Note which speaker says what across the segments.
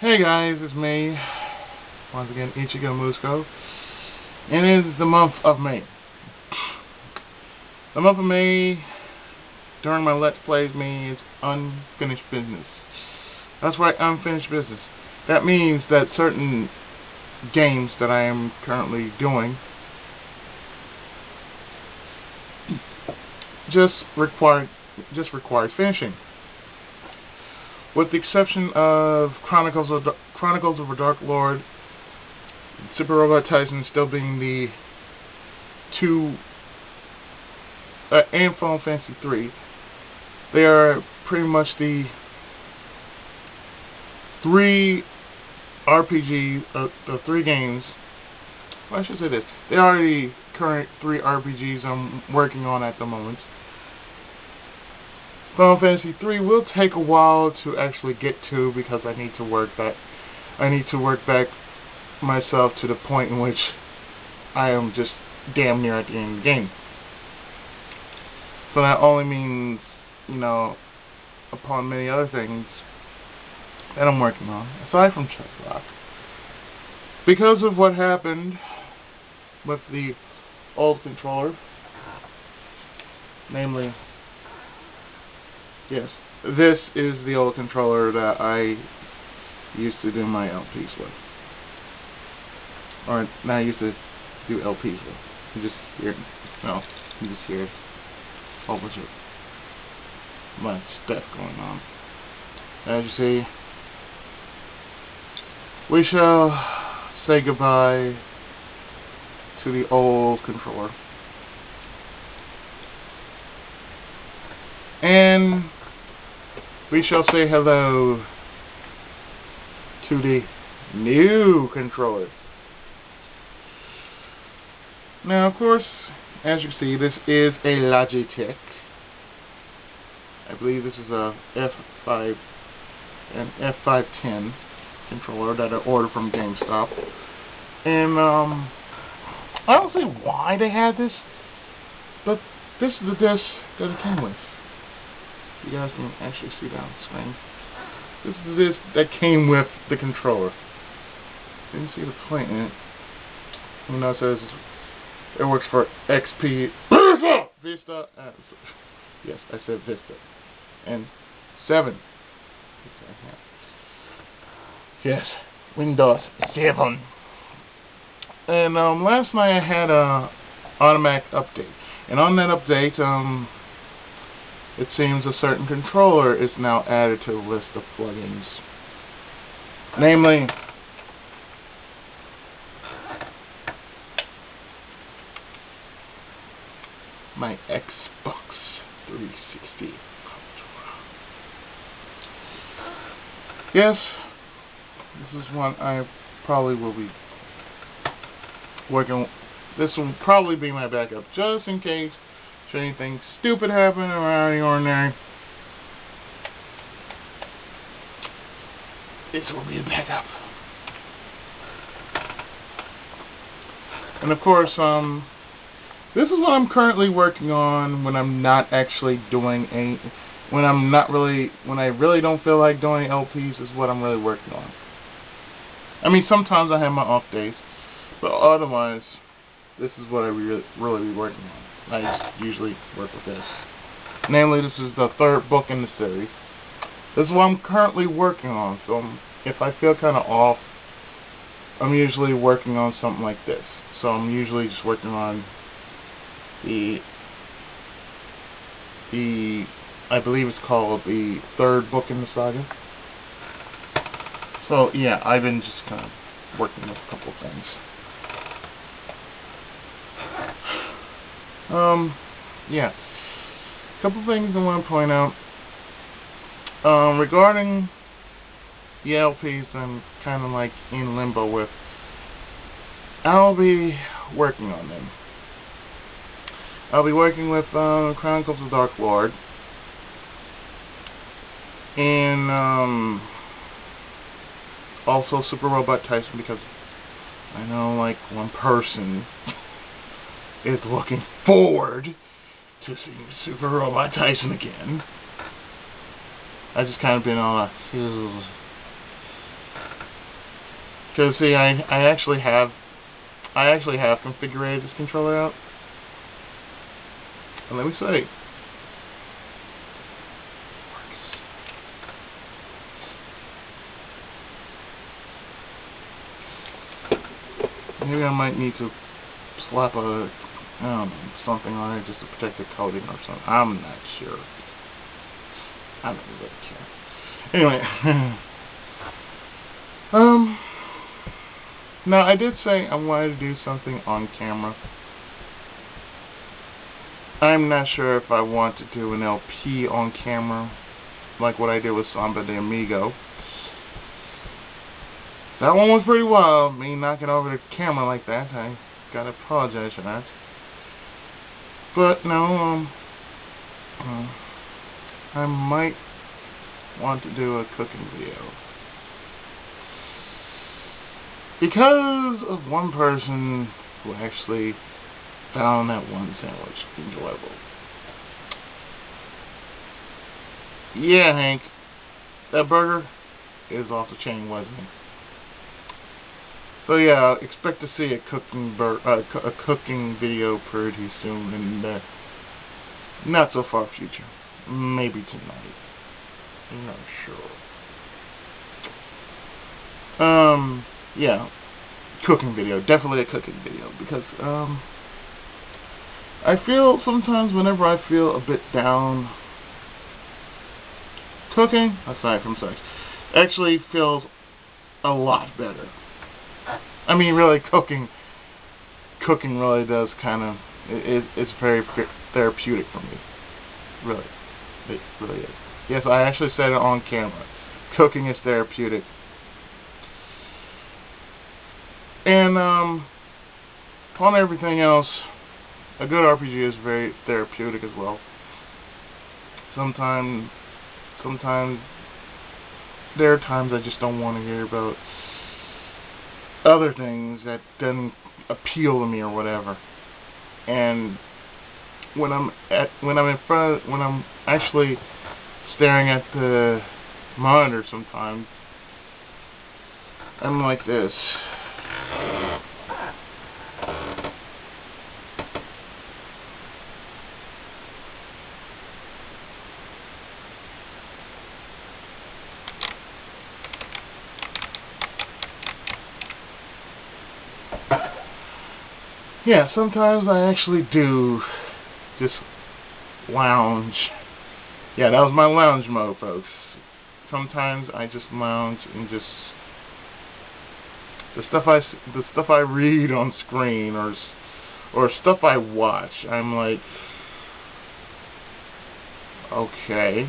Speaker 1: Hey guys, it's me, once again, Ichigo Musco, and it is the month of May. The month of May, during my Let's Plays, means unfinished business. That's right, unfinished business. That means that certain games that I am currently doing just requires finishing. With the exception of Chronicles of a Dark Lord, Super Robot Tyson still being the two, and Final Fantasy 3, they are pretty much the three RPGs, the three games. Well, I should say this: they are the current three RPGs I'm working on at the moment. Final Fantasy 3 will take a while to actually get to because I need to work back myself to the point in which I am just damn near at the end of the game. So that only means, upon many other things that I'm working on, aside from Chess, because of what happened with the old controller, namely, yes, this is the old controller that I used to do my LPs with. Or, not I used to do LPs with. You just hear a whole bunch of stuff going on. As you see, we shall say goodbye to the old controller. And we shall say hello to the new controller. Now, of course, as you see, this is a Logitech. I believe this is a F510 controller that I ordered from GameStop. And I don't see why they had this, but this is the disc that it came with. You guys can actually see that on the screen. This is this that came with the controller. Didn't see the point in it. It says it works for XP, Vista. Yes, I said Vista, and 7. Yes, Windows 7. And last night I had a automatic update, and on that update, it seems a certain controller is now added to the list of plugins. Namely, my Xbox 360 controller. Yes, this is one I probably will be working. This will probably be my backup, just in case should anything stupid happen or out of the ordinary. This will be a backup. And of course, this is what I'm currently working on when I'm not actually doing when I really don't feel like doing LPs is what I'm really working on. I mean, sometimes I have my off days, but otherwise, this is what I really be working on. I just usually work with this. Namely, this is the third book in the series. This is what I'm currently working on. So if I feel kind of off, I'm usually working on something like this. So I'm usually just working on I believe it's called the third book in the saga. So yeah, I've been just kind of working with a couple of things. Yeah. A couple things I want to point out. Regarding the LPs, I'm kind of like in limbo with. I'll be working on them. I'll be working with Chronicles of the Dark Lord. And also Super Robot Tyson, because I know like one person is looking forward to seeing Super Robot Tyson again. I just kind of been on a Because see, I actually have configured this controller out. And let me see. Maybe I might need to slap a, I don't know, something on it just to protect the coating or something. I'm not sure. I don't really care. Anyway. Now I did say I wanted to do something on camera. I'm not sure if I want to do an LP on camera, like what I did with Samba de Amigo. That one was pretty wild, me knocking over the camera like that. I gotta apologize for that. But no, I might want to do a cooking video. Because of one person who actually found that one sandwich enjoyable. Yeah, Hank, that burger is off the chain, wasn't it? So yeah, expect to see a cooking video pretty soon in the not so far future. Maybe tonight. I'm not sure. Yeah, cooking video, definitely a cooking video, because I feel sometimes whenever I feel a bit down, cooking, aside from sex, actually feels a lot better. I mean, really, cooking really does kind of, it's very therapeutic for me. Really, it really is. Yes, I actually said it on camera. Cooking is therapeutic. And upon everything else, a good RPG is very therapeutic as well. Sometimes there are times I just don't want to hear about other things that doesn't appeal to me or whatever. And when I'm actually staring at the monitor, sometimes I'm like this. Yeah, sometimes I actually do just lounge. Yeah, that was my lounge mode, folks. Sometimes I just lounge and just the stuff I read on screen or stuff I watch. I'm like, okay.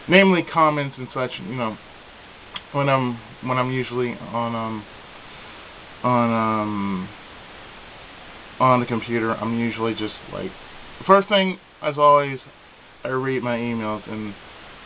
Speaker 1: Namely, comments and such. You know, when I'm usually on the computer, I'm usually just like, first thing as always, I read my emails, and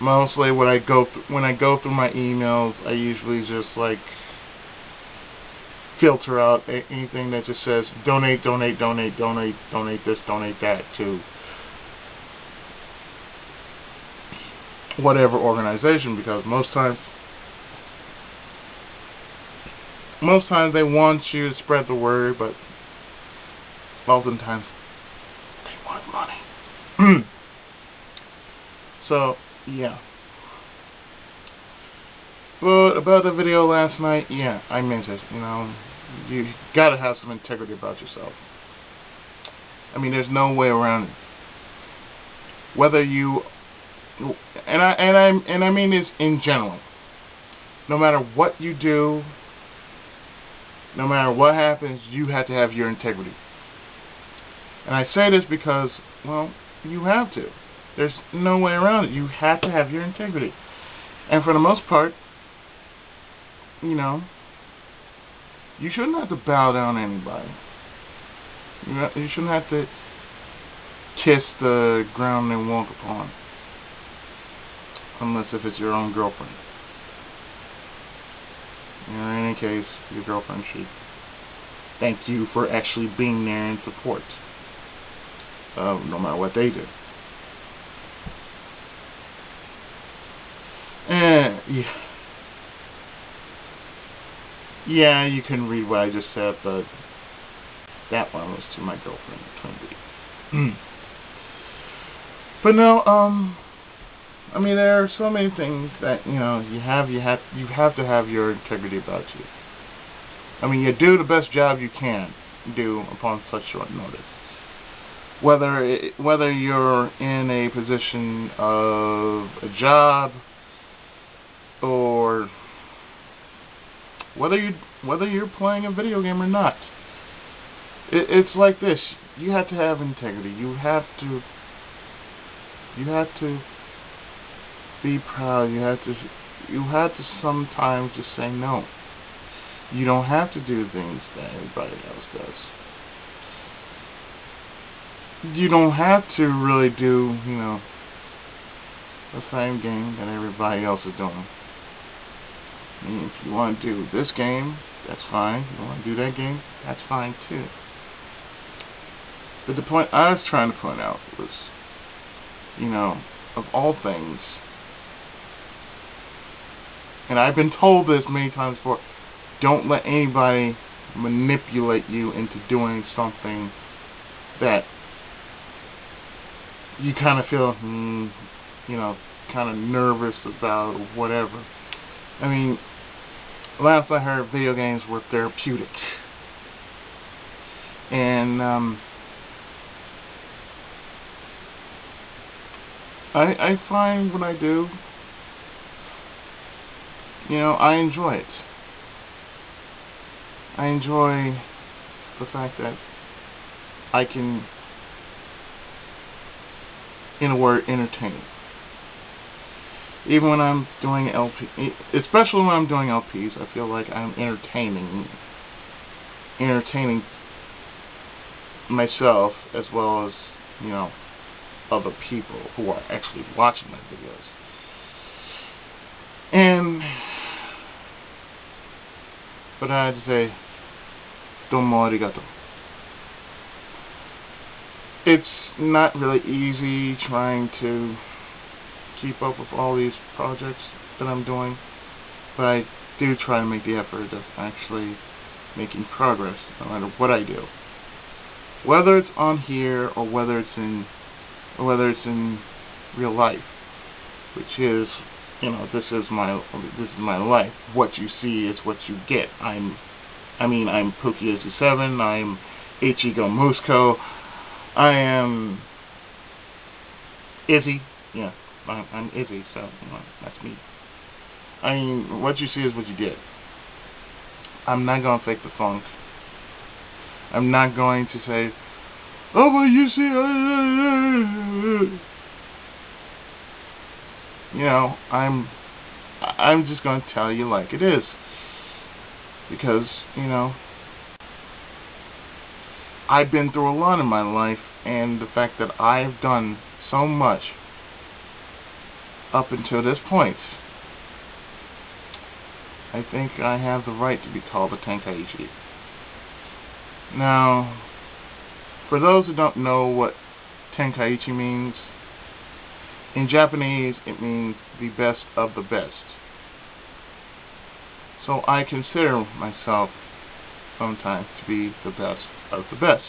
Speaker 1: mostly when I go through my emails, I usually just like filter out anything that just says donate this, donate that to whatever organization, because most times they want you to spread the word, but oftentimes they want money. So yeah. But about the video last night, yeah, I meant it. You know, you gotta have some integrity about yourself. I mean, there's no way around it. Whether you, and I mean this in general. No matter what you do, no matter what happens, you have to have your integrity. And I say this because, well, you have to. There's no way around it. You have to have your integrity. And for the most part, you know, you shouldn't have to bow down to anybody. You shouldn't have to kiss the ground they walk upon. Unless if it's your own girlfriend. In any case, your girlfriend should thank you for actually being there in support. No matter what they do. And yeah. Yeah, you can read what I just said, but that one was to my girlfriend, Twin B. But no, I mean, there are so many things that, you know, you have to have your integrity about you. I mean, you do the best job you can do upon such short notice. Whether you're in a position of a job, or whether you're playing a video game or not, it's like this. You have to have integrity. You have to be proud. You have to sometimes just say no. You don't have to do things that everybody else does. You don't have to really do, you know, the same game that everybody else is doing. I mean, if you want to do this game, that's fine. If you want to do that game, that's fine too. But the point I was trying to point out was, you know, of all things, and I've been told this many times before, don't let anybody manipulate you into doing something that you kind of feel, you know, kind of nervous about or whatever. I mean, last I heard, video games were therapeutic. And I find when I do, you know, I enjoy it. I enjoy the fact that I can, in a word, entertain. Even when I'm doing especially when I'm doing LPs, I feel like I'm entertaining myself as well as, you know, other people who are actually watching my videos. But I had to say, domo arigato. It's not really easy trying to keep up with all these projects that I'm doing, but I do try to make the effort of actually making progress no matter what I do. Whether it's on here or whether it's in real life, which is, you know, this is my life. What you see is what you get. I'm Pookie87, I'm Ichigo Musco, I am Izzy, yeah, I'm Izzy, so, you know, that's me. I mean, what you see is what you get. I'm not going to fake the funk. I'm not going to say, oh, well, you see, you know, I'm just going to tell you like it is. Because, you know, I've been through a lot in my life, and the fact that I've done so much up until this point, I think I have the right to be called a Tenkaichi. Now, for those who don't know what Tenkaichi means, in Japanese it means the best of the best. So I consider myself sometimes to be the best of the best.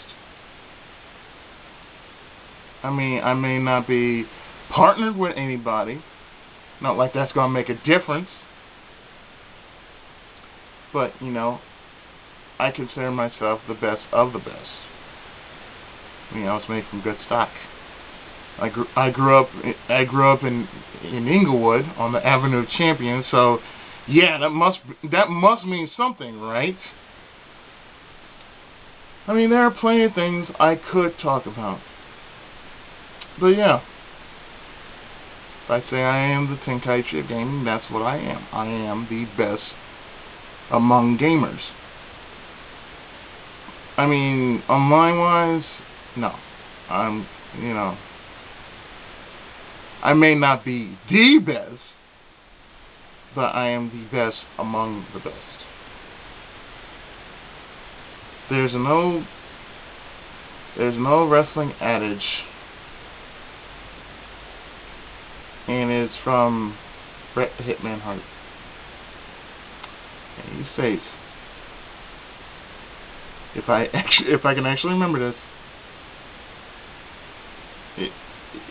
Speaker 1: I mean, I may not be partnered with anybody, not like that's going to make a difference, but, you know, I consider myself the best of the best. You know, it's made from good stock. I grew up in Inglewood on the Avenue of Champions, so yeah, that must mean something, right? I mean, there are plenty of things I could talk about. But yeah, if I say I am the Tenkaichi of gaming, that's what I am. I am the best among gamers. I mean, online-wise, no. You know, I may not be the best, but I am the best among the best. There's an old wrestling adage, and it's from Bret the Hitman Hart. And he states, if I can actually remember this,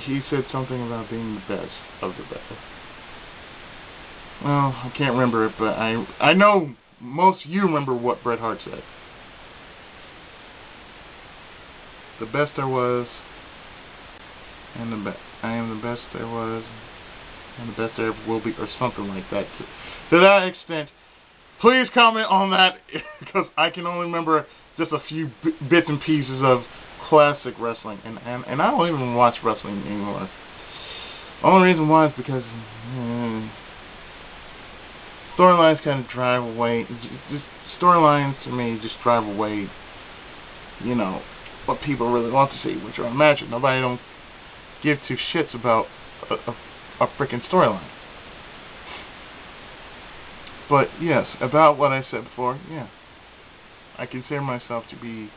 Speaker 1: he said something about being the best of the best. Well, I can't remember it, but I know most of you remember what Bret Hart said. The best there was, and I am the best there was, and the best there ever will be, or something like that. To that extent, please comment on that, because I can only remember just a few bits and pieces of classic wrestling, and I don't even watch wrestling anymore. The only reason why is because storylines kind of drive away. Just storylines to me just drive away, you know, what people really want to see, which are a match. Nobody don't give two shits about a freaking storyline. But yes, about what I said before, yeah, I consider myself to be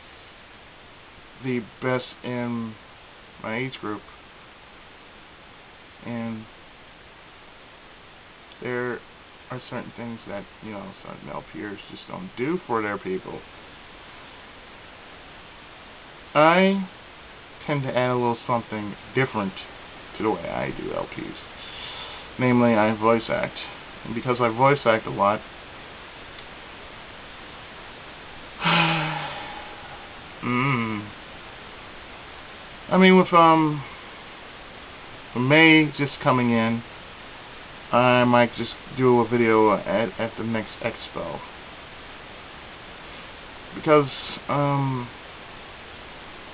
Speaker 1: the best in my age group, and there are certain things that, you know, certain LPers just don't do for their people. I tend to add a little something different to the way I do LPs. Namely, I voice act. And because I voice act a lot, I mean, with May just coming in, I might just do a video at the next Expo. Because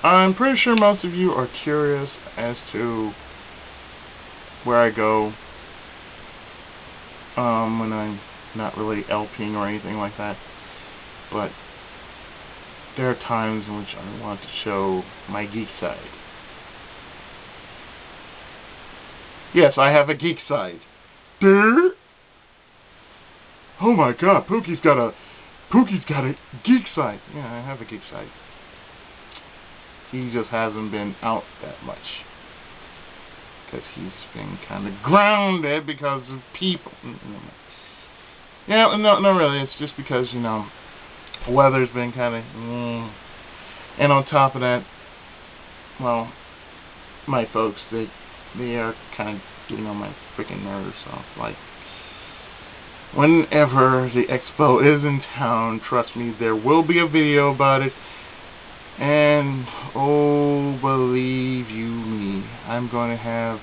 Speaker 1: I'm pretty sure most of you are curious as to where I go when I'm not really LPing or anything like that. But there are times in which I want to show my geek side. Yes, I have a geek side. Dude! Oh my god, Pookie's got a geek side. Yeah, I have a geek side. He just hasn't been out that much. Because he's been kind of grounded because of people. Yeah, no, really. It's just because, you know, weather's been kind of... And on top of that, well, my folks, they are kind of getting on my freaking nerves. So, like, whenever the Expo is in town, trust me, there will be a video about it. And, oh, believe you me, I'm going to have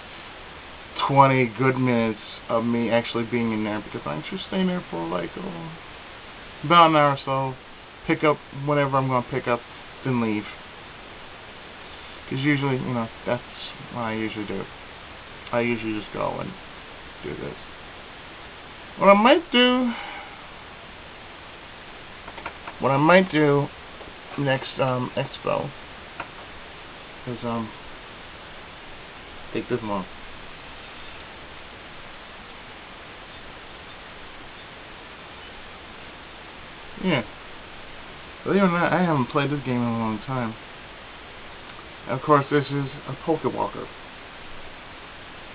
Speaker 1: 20 good minutes of me actually being in there, because I'm just staying there for like about an hour or so, pick up whatever I'm going to pick up, then leave. Because usually, you know, that's what I usually do. I usually just go and do this. What I might do next Expo is take this long. Yeah. Believe it or not, I haven't played this game in a long time. Of course, this is a Pokewalker.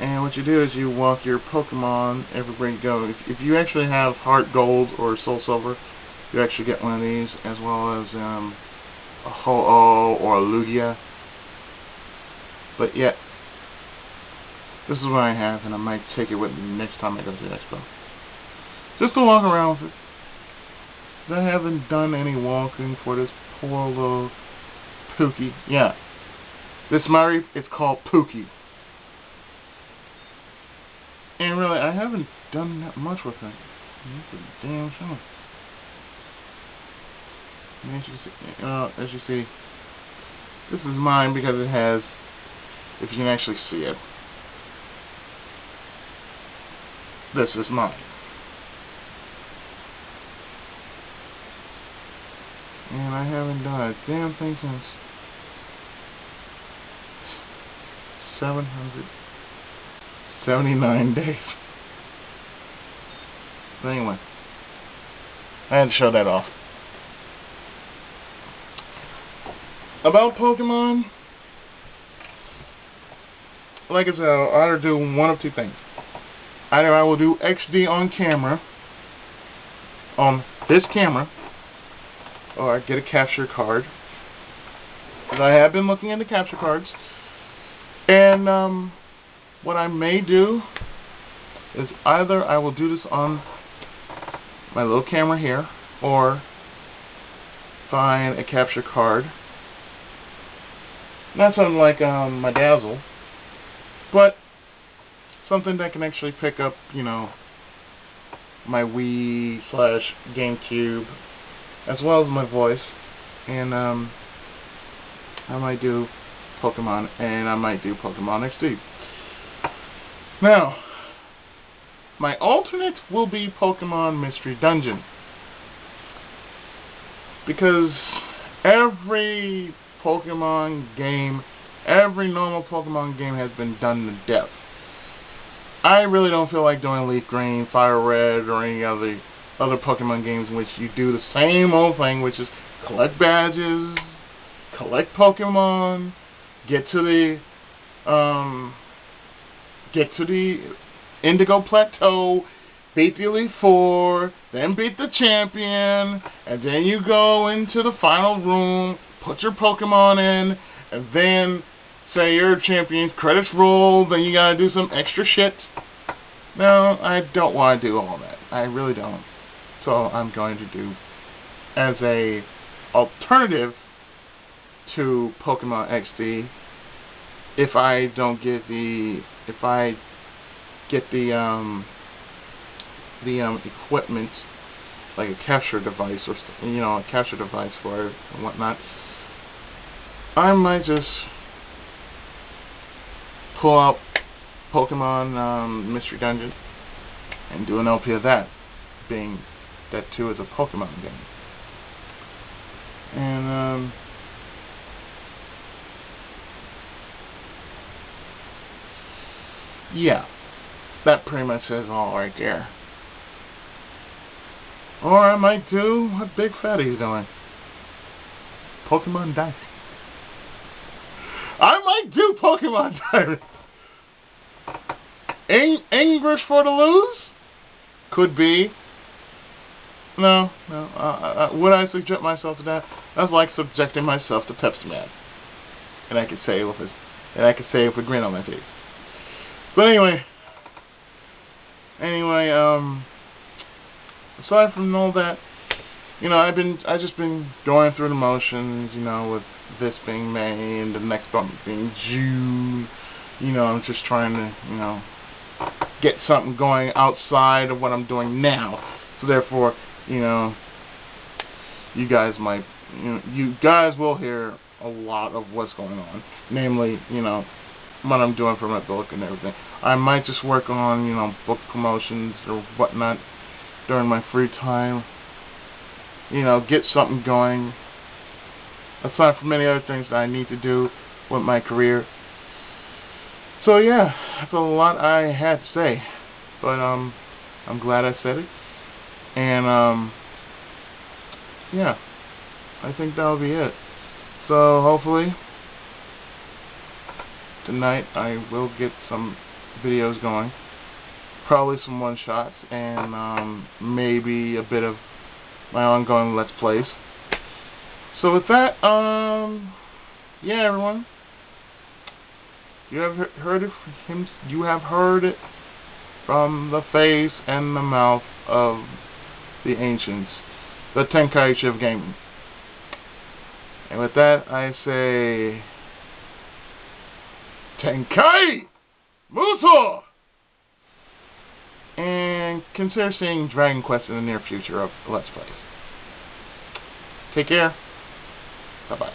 Speaker 1: And what you do is you walk your Pokemon everywhere you go. If you actually have Heart Gold or Soul Silver, you actually get one of these, as well as a Ho-Oh or a Lugia. But yet, this is what I have, and I might take it with me next time I go to the Expo. Just to walk around with it. I haven't done any walking for this poor little Pookie. Yeah. This Murray is called Pookie. And really, I haven't done that much with it. That's a damn shame. As you see, this is mine because it has, if you can actually see it, this is mine. And I haven't done a damn thing since 779 days. But anyway, I had to show that off. About Pokemon, like I said, I'll either do one of two things. Either I will do XD on camera, on this camera, or get a capture card. Because I have been looking into capture cards. And what I may do is either I will do this on my little camera here, or find a capture card. Not something like my Dazzle, but something that can actually pick up, you know, my Wii / GameCube, as well as my voice. And I might do Pokemon, and I might do Pokemon XD. Now, my alternate will be Pokemon Mystery Dungeon, because every Pokemon game, every normal Pokemon game has been done to death. I really don't feel like doing Leaf Green, Fire Red, or any other Pokemon games in which you do the same old thing, which is collect badges, collect Pokemon, get to the Indigo Plateau, beat the Elite Four, then beat the champion, and then you go into the final room, put your Pokemon in, and then say you're a champion, credits roll, then you gotta do some extra shit. No, I don't want to do all that. I really don't. So I'm going to do, as a alternative to Pokemon XD, if I get the equipment, like a capture device, or a capture device for it and whatnot, I might just pull out Pokemon Mystery Dungeon and do an LP of that, being that too is a Pokemon game. And yeah, that pretty much says all right there. Or I might do what Big Fatty's doing, Pokemon Diamond. I might do Pokemon Diamond. English for the lose? Could be. No. Would I subject myself to that? That's like subjecting myself to Pepsi Man. And I could say it with a grin on my face. But anyway, aside from all that, I just been going through the motions, with this being May and the next bump being June. I'm just trying to, get something going outside of what I'm doing now. So therefore, you guys will hear a lot of what's going on. Namely, what I'm doing for my book and everything. I might just work on, book promotions or whatnot during my free time. Get something going. Aside from many other things that I need to do with my career. So yeah, that's a lot I had to say. But I'm glad I said it. And yeah, I think that'll be it. So hopefully tonight I will get some videos going. Probably some one-shots and maybe a bit of my ongoing Let's Plays. So with that, yeah, everyone, you have heard it from him. You have heard it from the face and the mouth of the ancients, the Tenkaichi of gaming. And with that, I say, Tenkai Muso! And consider seeing Dragon Quest in the near future of Let's Plays. Take care. Bye-bye.